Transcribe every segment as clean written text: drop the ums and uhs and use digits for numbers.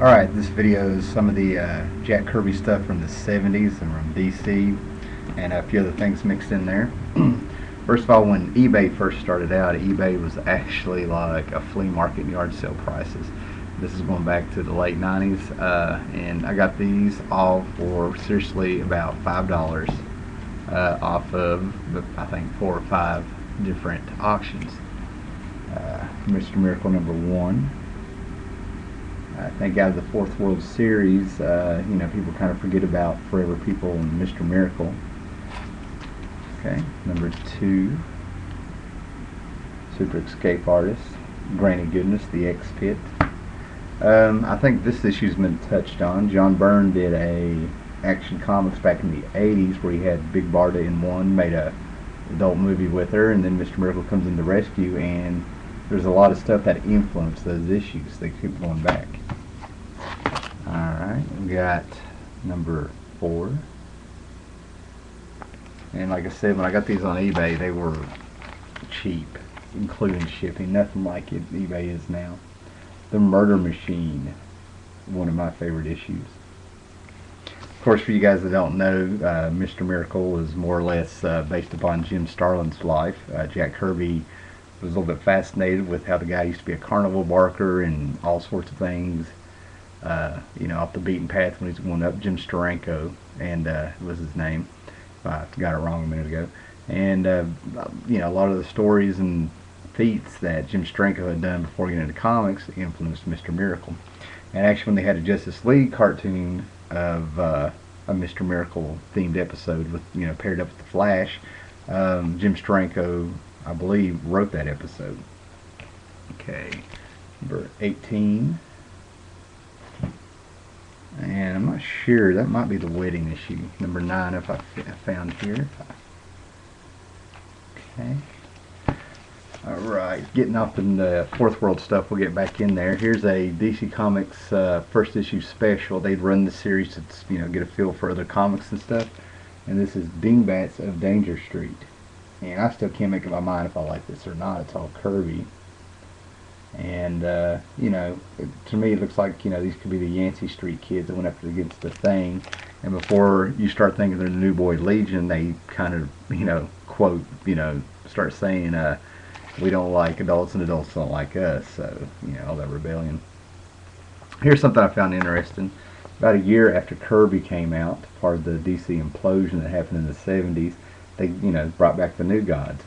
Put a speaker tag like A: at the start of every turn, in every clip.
A: Alright, this video is some of the Jack Kirby stuff from the 70s and from DC, and a few other things mixed in there. First of all, when eBay first started out, eBay was actually like a flea market yard sale prices. This is going back to the late 90s, and I got these all for seriously about $5 off of, I think, 4 or 5 different auctions. Mr. Miracle #1. I think out of the Fourth World Series, people kind of forget about Forever People and Mr. Miracle. Okay, #2, Super Escape Artist, Granny Goodness, the X-Pit. I think this issue's been touched on. John Byrne did a Action Comics back in the 80s where he had Big Barda in one, made a adult movie with her, and then Mr. Miracle comes in to rescue, and there's a lot of stuff that influenced those issues. They keep going back. Alright, we got #4. And like I said, when I got these on eBay, they were cheap, including shipping. Nothing like eBay is now. The Murder Machine, one of my favorite issues. Of course, for you guys that don't know, Mr. Miracle is more or less based upon Jim Starlin's life. Jack Kirby was a little bit fascinated with how the guy used to be a carnival barker and all sorts of things, off the beaten path when he's going up. Jim Steranko, and was his name. I got it wrong a minute ago. And a lot of the stories and feats that Jim Steranko had done before getting into comics influenced Mr. Miracle. And actually, when they had a Justice League cartoon of a Mr. Miracle themed episode with paired up with the Flash, Jim Steranko, I believe, wrote that episode. Okay, #18, and I'm not sure, that might be the wedding issue. #9 if I found here. Okay. Alright, getting off in the Fourth World stuff, we'll get back in there. Here's a DC Comics first issue special. They'd run the series to get a feel for other comics and stuff. And this is Dingbats of Danger Street. And I still can't make up my mind if I like this or not. It's all Kirby. And, to me it looks like, these could be the Yancey Street kids that went up against the Thing. And before you start thinking they're the New Boy Legion, they kind of, quote, start saying, we don't like adults and adults don't like us. So, all that rebellion. Here's something I found interesting. About a year after Kirby came out, part of the DC implosion that happened in the 70s, they, brought back the New Gods.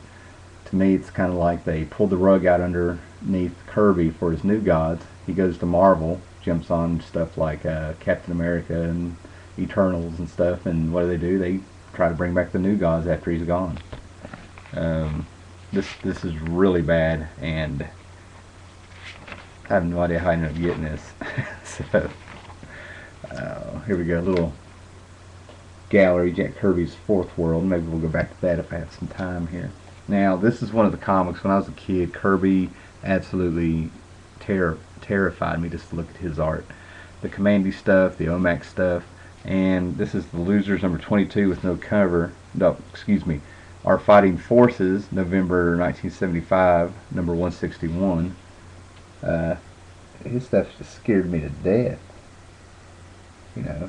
A: To me, it's kind of like they pulled the rug out underneath Kirby for his New Gods. He goes to Marvel, jumps on stuff like Captain America and Eternals and stuff, and what do? They try to bring back the New Gods after he's gone. This is really bad, and I have no idea how I ended up getting this. So, here we go, a little gallery, Jack Kirby's Fourth World. Maybe we'll go back to that if I have some time here. Now, this is one of the comics. When I was a kid, Kirby absolutely terrified me just to look at his art. The Commandy stuff, the OMAC stuff, and this is the Losers #22 with no cover. No, excuse me. Our Fighting Forces, November 1975, #161. His stuff just scared me to death.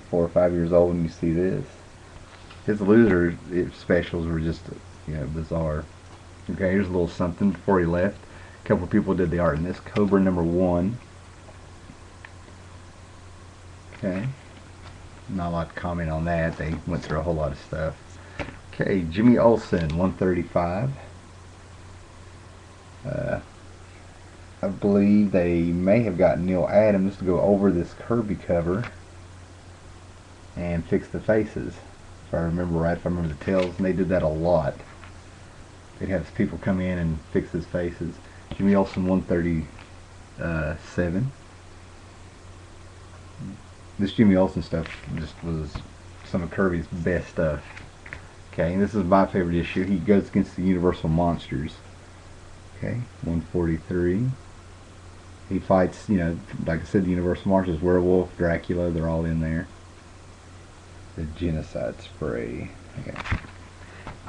A: 4 or 5 years old when you see this. His Loser specials were just, bizarre. Okay, here's a little something before he left. A couple of people did the art in this. Cobra #1. Okay. Not a lot to comment on that. They went through a whole lot of stuff. Okay, Jimmy Olsen, 135. I believe they may have got Neil Adams to go over this Kirby cover and fix the faces, if I remember right, if I remember the tails, and they did that a lot. They'd have people come in and fix his faces. Jimmy Olsen, 137. This Jimmy Olsen stuff just was some of Kirby's best stuff. Okay, and this is my favorite issue. He goes against the Universal Monsters. Okay, 143. He fights, like I said, the Universal Monsters, Werewolf, Dracula, they're all in there. The Genocide Spray. Okay.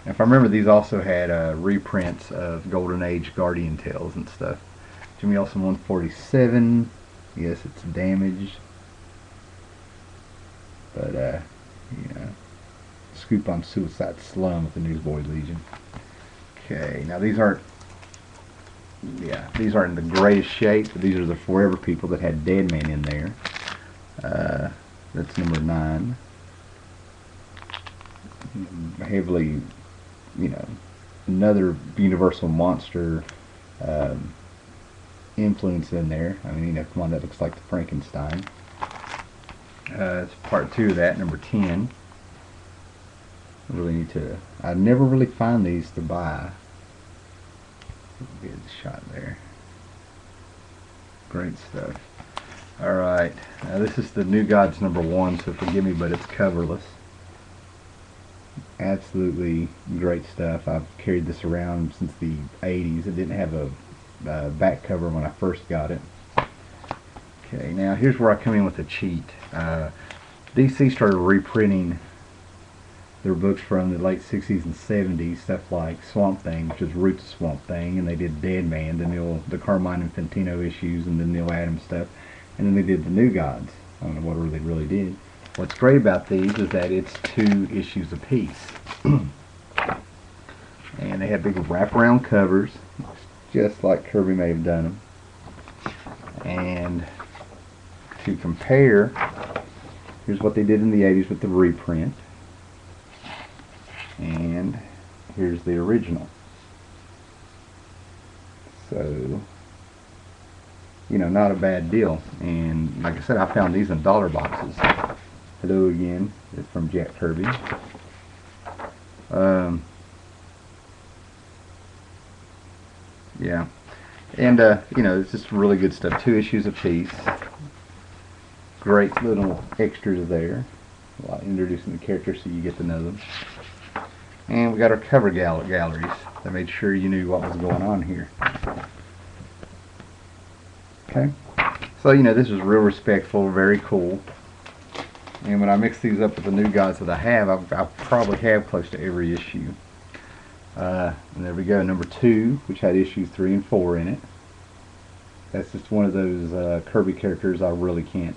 A: Now, if I remember, these also had reprints of Golden Age Guardian Tales and stuff. Jimmy Olsen, 147. Yes, it's damaged. But you know, scoop on Suicide Slum with the Newsboy Legion. Okay, now these aren't in the greatest shape, but these are the Forever People that had Deadman in there. That's number 9. Heavily, you know, another Universal Monster influence in there. I mean, you know, come on, that looks like the Frankenstein. It's part 2 of that, number 10. I really need to. I never really find these to buy. Get a shot there. Great stuff. Alright, now this is the New Gods number 1, so forgive me, but it's coverless. Absolutely great stuff. I've carried this around since the 80s. It didn't have a back cover when I first got it. Okay, now here's where I come in with a cheat. DC started reprinting their books from the late 60s and 70s, stuff like Swamp Thing, which is Roots of Swamp Thing, and they did Deadman, the Carmine and Fantino issues, and the Neil Adams stuff, and then they did the New Gods. I don't know what they really did. What's great about these is that it's 2 issues apiece. And they have big wraparound covers, just like Kirby may have done them. And to compare, here's what they did in the 80s with the reprint. And here's the original. So, you know, not a bad deal. And like I said, I found these in dollar boxes. Hello again. It's from Jack Kirby. Yeah. And, you know, it's just really good stuff. 2 issues apiece. Great little extras there. Introducing the characters so you get to know them. And we got our cover galleries. I made sure you knew what was going on here. Okay. So, you know, this is real respectful, very cool. And when I mix these up with the New Gods that I have, I probably have close to every issue. And there we go, number 2, which had issues 3 and 4 in it. That's just one of those Kirby characters I really can't.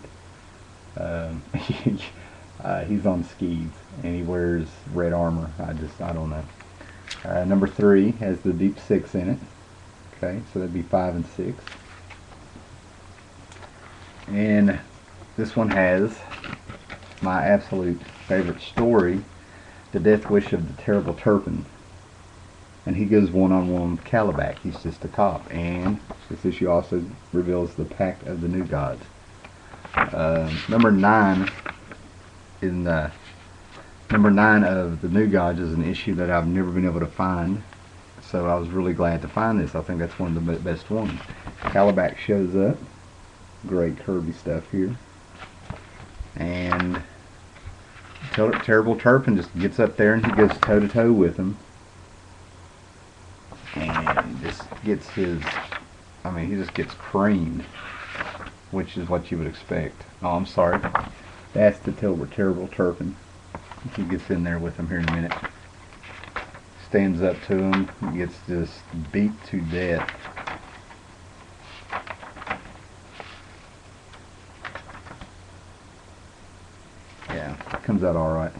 A: He's on skis and he wears red armor. I don't know. Number 3 has the Deep 6 in it. Okay, so that'd be 5 and 6. And this one has my absolute favorite story, The Death Wish of the Terrible Turpin. And he goes one-on-one with Calabac. He's just a cop. And this issue also reveals the Pact of the New Gods. Number 9 in number 9 of the New Gods is an issue that I've never been able to find. So I was really glad to find this. I think that's one of the best ones. Calabac shows up. Great Kirby stuff here. And Terrible Turpin just gets up there and he goes toe-to-toe with him. And just gets his, I mean, he just gets creamed, which is what you would expect. Oh, I'm sorry. That's the Terrible Turpin. He gets in there with him here in a minute. Stands up to him, gets just beat to death. Yeah, comes out alright.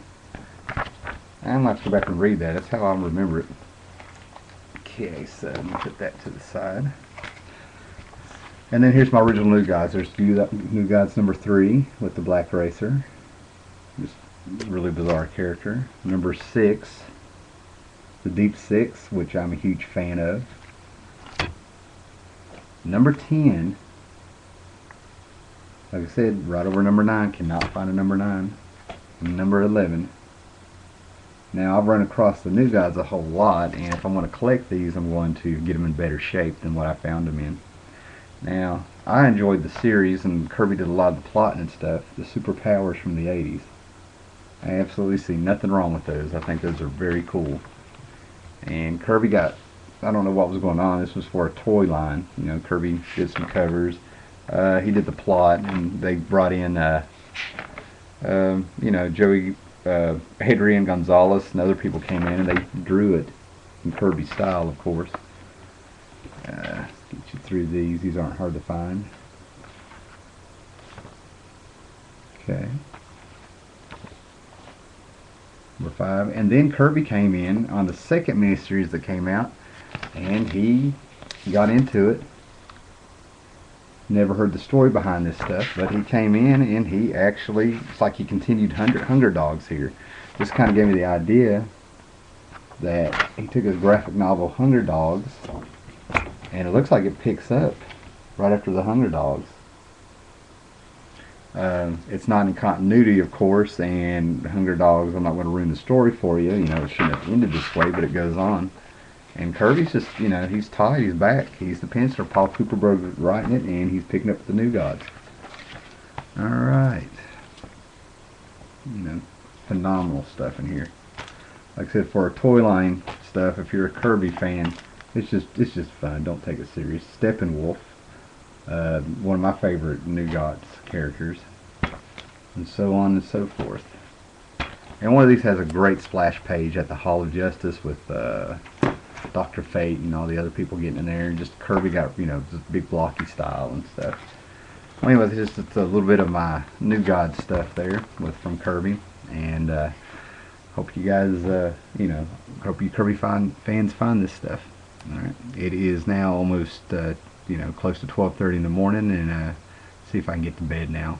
A: I'm going to have to go back and read that. That's how I remember it. Okay, so let me put that to the side. And then here's my original New Gods. There's New Gods number 3 with the Black Racer. Just really bizarre character. Number 6, the Deep 6, which I'm a huge fan of. Number 10, like I said, right over number 9. Cannot find a number 9. And number 11. Now, I've run across the New Gods a whole lot, and if I want to collect these, I'm going to get them in better shape than what I found them in. Now, I enjoyed the series, and Kirby did a lot of the plotting and stuff. The superpowers from the 80s. I absolutely see nothing wrong with those. I think those are very cool. And Kirby got, I don't know what was going on. This was for a toy line. You know, Kirby did some covers. He did the plot, and they brought in, you know, Joey... Adrian Gonzalez and other people came in and they drew it in Kirby style, of course. Get you through these. These aren't hard to find. Okay. 5. And then Kirby came in on the second miniseries that came out, and he got into it. Never heard the story behind this stuff, but he came in and he actually, it's like he continued Hunger Dogs here. This kind of gave me the idea that he took his graphic novel Hunger Dogs, and it looks like it picks up right after the Hunger Dogs. It's not in continuity, of course, and Hunger Dogs, I'm not going to ruin the story for you. You know, it shouldn't have ended this way, but it goes on. And Kirby's just, you know, he's tied, he's back. He's the penciler. Paul Cooperberg writing it, and he's picking up the New Gods. Alright. You know, phenomenal stuff in here. Like I said, for a toy line stuff, if you're a Kirby fan, it's just fun. Don't take it serious. Steppenwolf, one of my favorite New Gods characters, and so on and so forth. And one of these has a great splash page at the Hall of Justice with Dr. Fate and all the other people getting in there, and just Kirby got, you know, this big blocky style and stuff. Well, anyway, it's a little bit of my New God stuff there from Kirby, and hope you guys, you know, hope you Kirby fans find this stuff. All right, it is now almost, you know, close to 12:30 in the morning, and see if I can get to bed now.